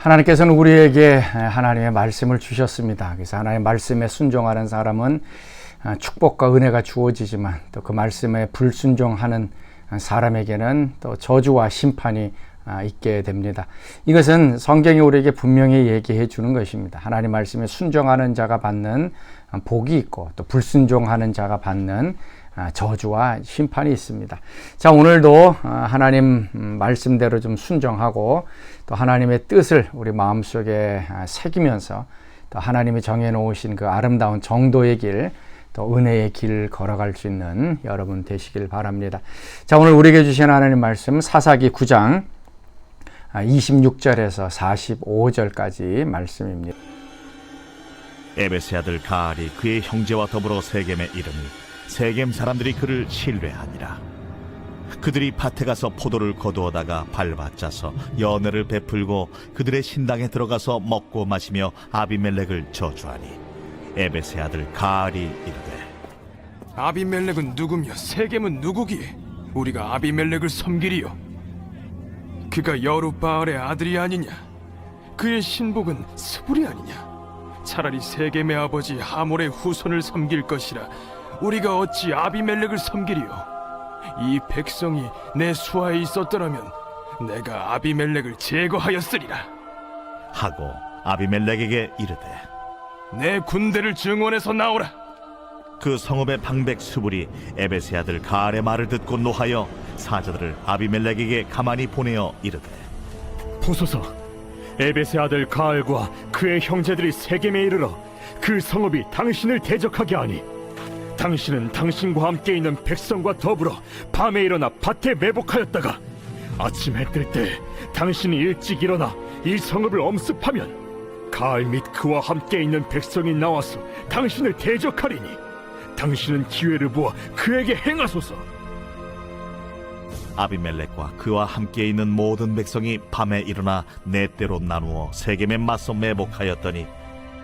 하나님께서는 우리에게 하나님의 말씀을 주셨습니다. 그래서 하나님의 말씀에 순종하는 사람은 축복과 은혜가 주어지지만 또 그 말씀에 불순종하는 사람에게는 또 저주와 심판이 있게 됩니다. 이것은 성경이 우리에게 분명히 얘기해 주는 것입니다. 하나님 말씀에 순종하는 자가 받는 복이 있고 또 불순종하는 자가 받는 저주와 심판이 있습니다. 자, 오늘도 하나님 말씀대로 좀 순종하고 또 하나님의 뜻을 우리 마음속에 새기면서 또 하나님이 정해놓으신 그 아름다운 정도의 길, 또 은혜의 길 걸어갈 수 있는 여러분 되시길 바랍니다. 자, 오늘 우리에게 주신 하나님 말씀 사사기 9장 26절에서 45절까지 말씀입니다. 에베스의 아들 가알이 그의 형제와 더불어 세겜에 이르니 세겜 사람들이 그를 신뢰하니라. 그들이 밭에 가서 포도를 거두어다가 밟아짜서 연회를 베풀고 그들의 신당에 들어가서 먹고 마시며 아비멜렉을 저주하니 에베스의 아들 가알이 이르되 아비멜렉은 누구며 세겜은 누구기에 우리가 아비멜렉을 섬기리요? 그가 여룻바알의 아들이 아니냐? 그의 신복은 스불이 아니냐? 차라리 세겜의 아버지 하몰의 후손을 섬길 것이라 우리가 어찌 아비멜렉을 섬기리요? 이 백성이 내 수하에 있었더라면 내가 아비멜렉을 제거하였으리라 하고 아비멜렉에게 이르되 내 군대를 증원해서 나오라. 그 성읍의 방백 수불이 에베스의 아들 가알의 말을 듣고 노하여 사자들을 아비멜렉에게 가만히 보내어 이르되 보소서, 에베스의 아들 가알과 그의 형제들이 세겜에 이르러 그 성읍이 당신을 대적하게 하니 당신은 당신과 함께 있는 백성과 더불어 밤에 일어나 밭에 매복하였다가 아침 해 뜰 때 당신이 일찍 일어나 이 성읍을 엄습하면 가알 및 그와 함께 있는 백성이 나와서 당신을 대적하리니 당신은 기회를 보아 그에게 행하소서. 아비멜렉과 그와 함께 있는 모든 백성이 밤에 일어나 네 때로 나누어 세겜에 맞서 매복하였더니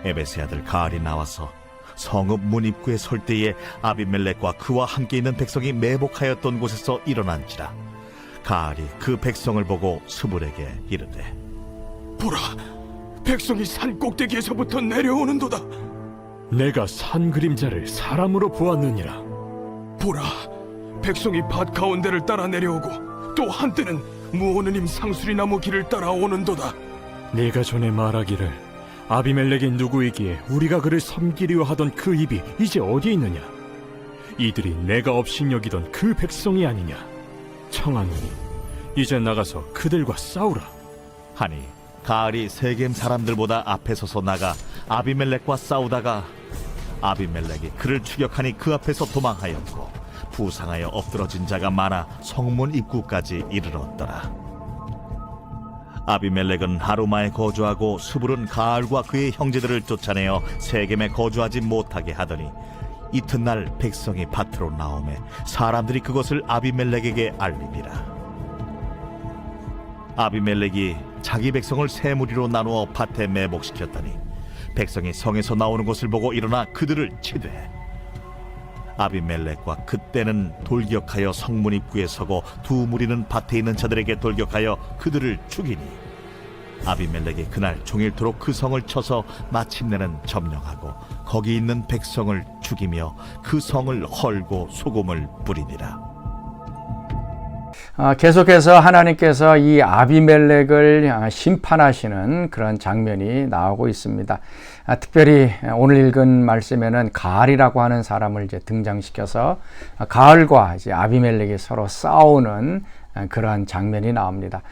에베스의 아들 가알이 나와서 성읍 문 입구에 설 때에 아비멜렉과 그와 함께 있는 백성이 매복하였던 곳에서 일어난지라. 가알이 그 백성을 보고 스불에게 이르되 보라, 백성이 산 꼭대기에서부터 내려오는도다. 내가 산 그림자를 사람으로 보았느니라. 보라, 백성이 밭 가운데를 따라 내려오고 또 한때는 무오느님 상수리나무 길을 따라 오는도다. 네가 전에 말하기를 아비멜렉이 누구이기에 우리가 그를 섬기려 하던 그 입이 이제 어디 있느냐? 이들이 내가 업신여기던 그 백성이 아니냐? 청하노니 이제 나가서 그들과 싸우라. 하니 가알이 세겜 사람들보다 앞에 서서 나가 아비멜렉과 싸우다가 아비멜렉이 그를 추격하니 그 앞에서 도망하였고 부상하여 엎드러진 자가 많아 성문 입구까지 이르렀더라. 아비멜렉은 하루마에 거주하고 스불은 가알과 그의 형제들을 쫓아내어 세겜에 거주하지 못하게 하더니 이튿날 백성이 밭으로 나오매 사람들이 그것을 아비멜렉에게 알리니라. 아비멜렉이 자기 백성을 세 무리로 나누어 밭에 매복시켰더니 백성이 성에서 나오는 것을 보고 일어나 그들을 치되 아비멜렉과 그때는 돌격하여 성문 입구에 서고 두 무리는 밭에 있는 자들에게 돌격하여 그들을 죽이니 아비멜렉이 그날 종일토록 그 성을 쳐서 마침내는 점령하고 거기 있는 백성을 죽이며 그 성을 헐고 소금을 뿌리니라. 계속해서 하나님께서 이 아비멜렉을 심판하시는 그런 장면이 나오고 있습니다. 특별히 오늘 읽은 말씀에는 가알이라고 하는 사람을 이제 등장시켜서 가알과 이제 아비멜렉이 서로 싸우는 그러한 장면이 나옵니다.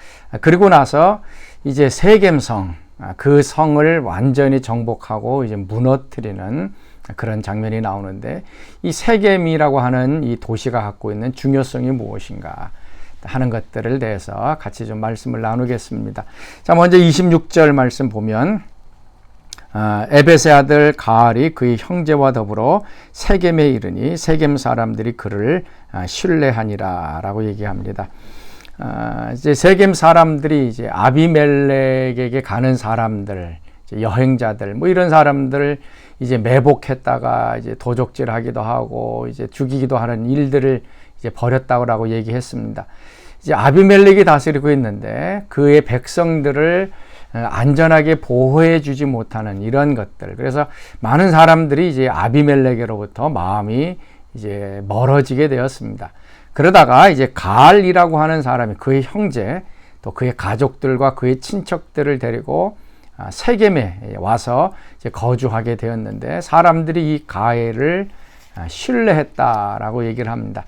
그리고 나서 이제 세겜성, 그 성을 완전히 정복하고 이제 무너뜨리는 그런 장면이 나오는데 이 세겜이라고 하는 이 도시가 갖고 있는 중요성이 무엇인가 하는 것들을 대해서 같이 좀 말씀을 나누겠습니다. 자, 먼저 26절 말씀 보면 에벳의 아들 가알이 그의 형제와 더불어 세겜에 이르니 세겜 사람들이 그를 신뢰하니라 라고 얘기합니다. 이제 세겜 사람들이 이제 아비멜렉에게 가는 사람들, 이제 여행자들, 뭐 이런 사람들을 이제 매복했다가 이제 도적질하기도 하고 이제 죽이기도 하는 일들을 이제 벌였다고 얘기했습니다. 이제 아비멜렉이 다스리고 있는데 그의 백성들을 안전하게 보호해 주지 못하는 이런 것들. 그래서 많은 사람들이 이제 아비멜렉으로부터 마음이 이제 멀어지게 되었습니다. 그러다가 이제 가알이라고 하는 사람이 그의 형제 또 그의 가족들과 그의 친척들을 데리고 세겜에 와서 이제 거주하게 되었는데, 사람들이 이 가알을 신뢰했다라고 얘기를 합니다.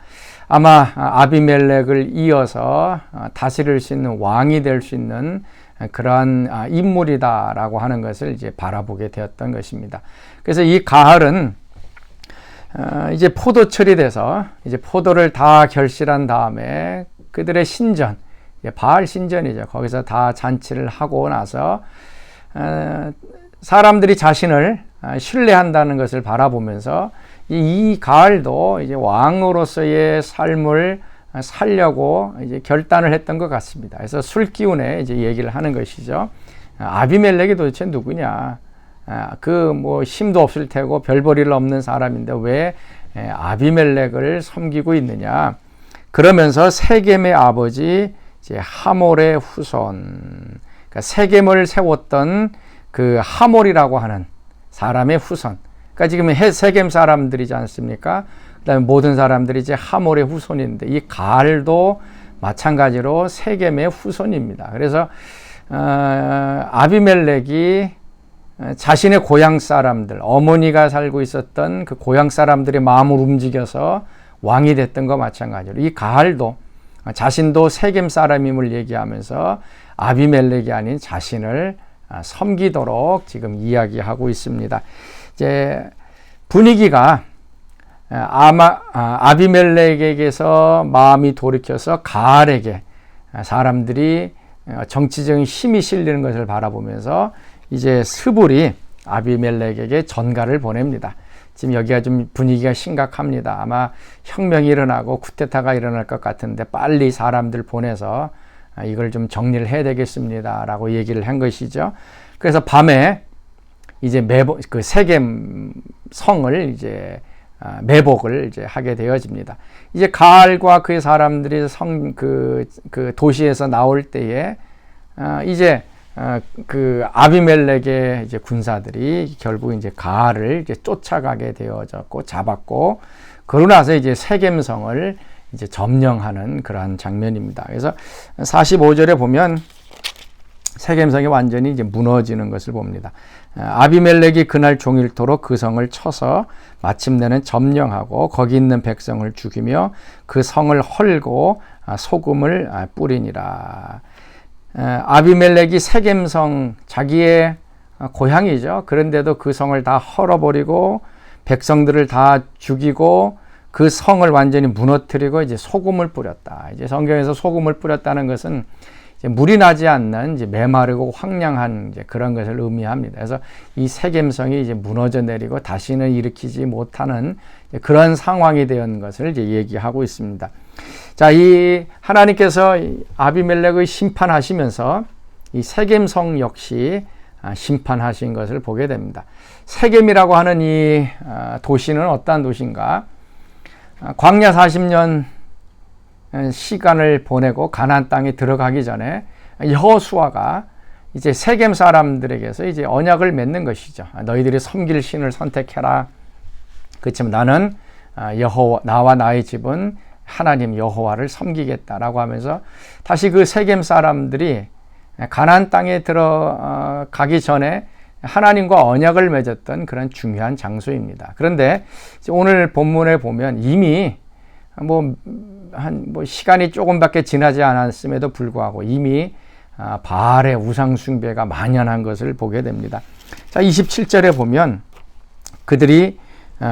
아마 아비멜렉을 이어서 다스릴 수 있는 왕이 될 수 있는 그러한 인물이다라고 하는 것을 이제 바라보게 되었던 것입니다. 그래서 이 가알은 이제 포도철이 돼서 이제 포도를 다 결실한 다음에 그들의 신전, 바알 신전이죠. 거기서 다 잔치를 하고 나서 사람들이 자신을 신뢰한다는 것을 바라보면서 이 가알도 이제 왕으로서의 삶을 살려고 이제 결단을 했던 것 같습니다. 그래서 술 기운에 이제 얘기를 하는 것이죠. 아비멜렉이 도대체 누구냐? 그 뭐 힘도 없을 테고 별 볼 일 없는 사람인데 왜 아비멜렉을 섬기고 있느냐? 그러면서 세겜의 아버지 이제 하몰의 후손, 그러니까 세겜을 세웠던 그 하몰이라고 하는 사람의 후손. 그러니까 지금 세겜 사람들이지 않습니까? 그다음에 모든 사람들이 이제 하몰의 후손인데 이 가알도 마찬가지로 세겜의 후손입니다. 그래서 아비멜렉이 자신의 고향 사람들, 어머니가 살고 있었던 그 고향 사람들의 마음을 움직여서 왕이 됐던 것 마찬가지로 이 가알도 자신도 세겜 사람임을 얘기하면서 아비멜렉이 아닌 자신을 섬기도록 지금 이야기하고 있습니다. 이제 분위기가 아비멜렉에게서 마음이 돌이켜서 가알에게 사람들이 정치적인 힘이 실리는 것을 바라보면서 이제 스불이 아비멜렉에게 전가를 보냅니다. 지금 여기가 좀 분위기가 심각합니다. 아마 혁명이 일어나고 쿠데타가 일어날 것 같은데 빨리 사람들 보내서 이걸 좀 정리를 해야 되겠습니다. 라고 얘기를 한 것이죠. 그래서 밤에 이제 그 세겜 성을 이제 매복을 이제 하게 되어집니다. 이제 가알과 그의 사람들이 그 도시에서 나올 때에 이제 그 아비멜렉의 이제 군사들이 결국 이제 가알을 이제 쫓아가게 되어졌고 잡았고, 그러고 나서 이제 세겜성을 이제 점령하는 그러한 장면입니다. 그래서 45절에 보면 세겜성이 완전히 이제 무너지는 것을 봅니다. 아비멜렉이 그날 종일토록 그 성을 쳐서 마침내는 점령하고 거기 있는 백성을 죽이며 그 성을 헐고 소금을 뿌리니라. 아비멜렉이 세겜성, 자기의 고향이죠. 그런데도 그 성을 다 헐어버리고 백성들을 다 죽이고 그 성을 완전히 무너뜨리고 이제 소금을 뿌렸다. 이제 성경에서 소금을 뿌렸다는 것은 이제 물이 나지 않는 이제 메마르고 황량한 이제 그런 것을 의미합니다. 그래서 이 세겜성이 이제 무너져 내리고 다시는 일으키지 못하는 그런 상황이 되는 것을 이제 얘기하고 있습니다. 자, 이 하나님께서 아비멜렉을 심판하시면서 이 세겜성 역시 심판하신 것을 보게 됩니다. 세겜이라고 하는 이 도시는 어떠한 도시인가? 광야 40년 시간을 보내고 가나안 땅에 들어가기 전에 여호수아가 이제 세겜 사람들에게서 이제 언약을 맺는 것이죠. 너희들이 섬길 신을 선택해라. 그렇지만 나는 나와 나의 집은 하나님 여호와를 섬기겠다라고 하면서 다시 그 세겜 사람들이 가나안 땅에 들어가기 전에 하나님과 언약을 맺었던 그런 중요한 장소입니다. 그런데 오늘 본문에 보면 이미 시간이 조금밖에 지나지 않았음에도 불구하고 이미 바알의 우상 숭배가 만연한 것을 보게 됩니다. 자, 27절에 보면 그들이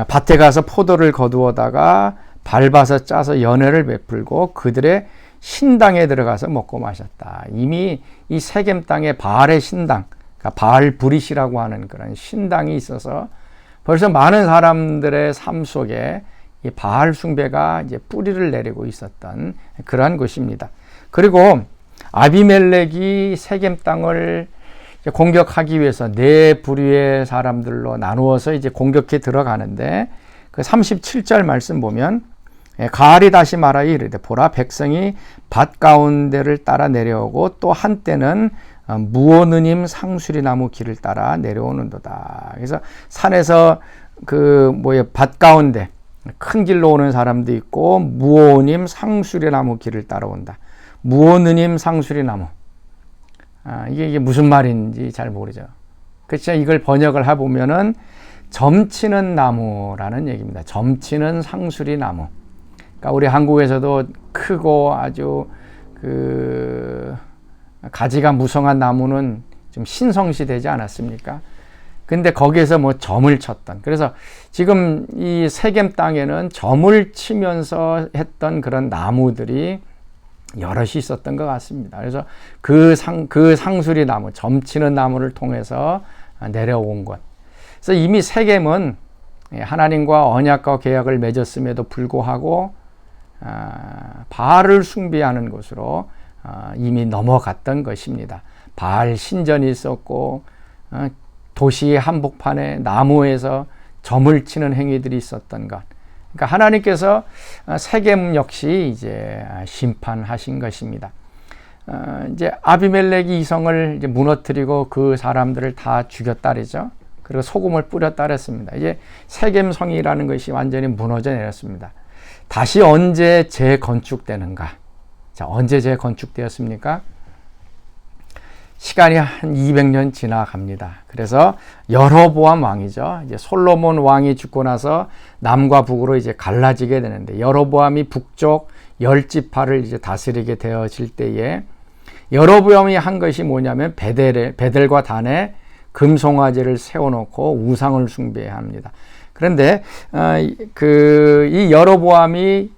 밭에 가서 포도를 거두어다가 밟아서 짜서 연회를 베풀고 그들의 신당에 들어가서 먹고 마셨다. 이미 이 세겜 땅에 바알의 신당, 그러니까 바알 브릿이라고 하는 그런 신당이 있어서 벌써 많은 사람들의 삶 속에 이 바알 숭배가 이제 뿌리를 내리고 있었던 그러한 것입니다. 그리고 아비멜렉이 세겜 땅을 이제 공격하기 위해서 네 부류의 사람들로 나누어서 이제 공격해 들어가는데 그 37절 말씀 보면 가알이 다시 말하여 이르되 보라 백성이 밭 가운데를 따라 내려오고 또 한때는 무오느님 상수리나무 길을 따라 내려오는도다. 그래서 산에서 밭 가운데 큰 길로 오는 사람도 있고 무오님 상수리나무 길을 따라온다. 무오느님 상수리나무. 이게 무슨 말인지 잘 모르죠. 그렇죠. 이걸 번역을 해보면은 점치는 나무라는 얘기입니다. 점치는 상수리나무. 그러니까 우리 한국에서도 크고 아주 가지가 무성한 나무는 좀 신성시 되지 않았습니까? 근데 거기에서 점을 쳤던. 그래서 지금 이 세겜 땅에는 점을 치면서 했던 그런 나무들이 여럿이 있었던 것 같습니다. 그래서 그 상수리 나무, 점치는 나무를 통해서 내려온 것. 그래서 이미 세겜은 하나님과 언약과 계약을 맺었음에도 불구하고 바알을 숭배하는 곳으로 이미 넘어갔던 것입니다. 바알 신전이 있었고 도시 한복판에 나무에서 점을 치는 행위들이 있었던 것. 그러니까 하나님께서 세겜 역시 이제 심판하신 것입니다. 이제 아비멜렉이 이성을 이제 무너뜨리고 그 사람들을 다 죽였다 그러죠. 그리고 소금을 뿌렸다 그랬습니다. 이제 세겜 성이라는 것이 완전히 무너져 내렸습니다. 다시 언제 재건축되는가? 자, 언제 재건축되었습니까? 시간이 한 200년 지나갑니다. 그래서 여로보암 왕이죠. 이제 솔로몬 왕이 죽고 나서 남과 북으로 이제 갈라지게 되는데 여로보암이 북쪽 10지파를 이제 다스리게 되어질 때에 여로보암이 한 것이 뭐냐면 베델과 단에 금송아지를 세워놓고 우상을 숭배합니다. 그런데 이 여로보암이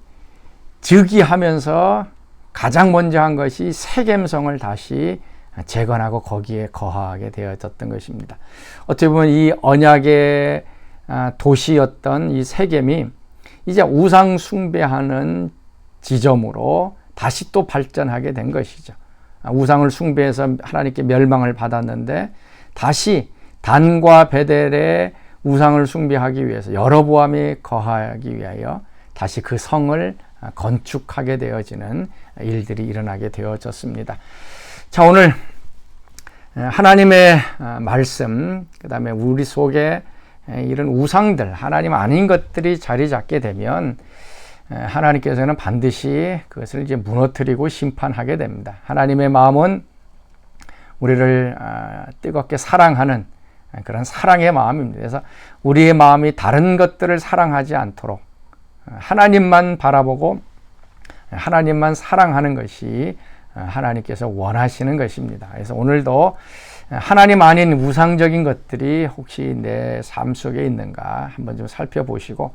즉위하면서 가장 먼저 한 것이 세겜성을 다시 재건하고 거기에 거하게 되어졌던 것입니다. 어떻게 보면 이 언약의 도시였던 이 세겜이 이제 우상 숭배하는 지점으로 다시 또 발전하게 된 것이죠. 우상을 숭배해서 하나님께 멸망을 받았는데 다시 단과 베델의 우상을 숭배하기 위해서 여로보암이 거하기 위하여 다시 그 성을 건축하게 되어지는 일들이 일어나게 되어졌습니다. 자, 오늘 하나님의 말씀, 그 다음에 우리 속에 이런 우상들, 하나님 아닌 것들이 자리 잡게 되면 하나님께서는 반드시 그것을 이제 무너뜨리고 심판하게 됩니다. 하나님의 마음은 우리를 뜨겁게 사랑하는 그런 사랑의 마음입니다. 그래서 우리의 마음이 다른 것들을 사랑하지 않도록 하나님만 바라보고 하나님만 사랑하는 것이 하나님께서 원하시는 것입니다. 그래서 오늘도 하나님 아닌 우상적인 것들이 혹시 내 삶 속에 있는가 한번 좀 살펴보시고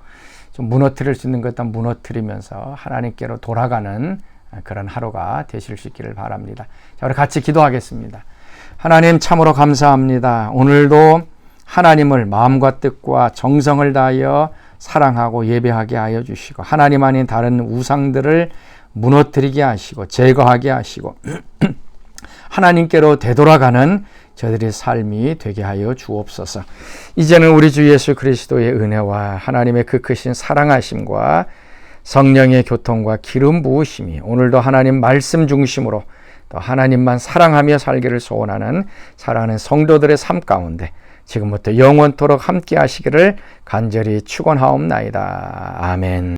좀 무너뜨릴 수 있는 것도 무너뜨리면서 하나님께로 돌아가는 그런 하루가 되실 수 있기를 바랍니다. 자, 우리 같이 기도하겠습니다. 하나님 참으로 감사합니다. 오늘도 하나님을 마음과 뜻과 정성을 다하여 사랑하고 예배하게 하여 주시고 하나님 아닌 다른 우상들을 무너뜨리게 하시고 제거하게 하시고 하나님께로 되돌아가는 저들의 삶이 되게 하여 주옵소서. 이제는 우리 주 예수 그리스도의 은혜와 하나님의 그 크신 사랑하심과 성령의 교통과 기름 부으심이 오늘도 하나님 말씀 중심으로 또 하나님만 사랑하며 살기를 소원하는 사랑하는 성도들의 삶 가운데 지금부터 영원토록 함께 하시기를 간절히 축원하옵나이다. 아멘.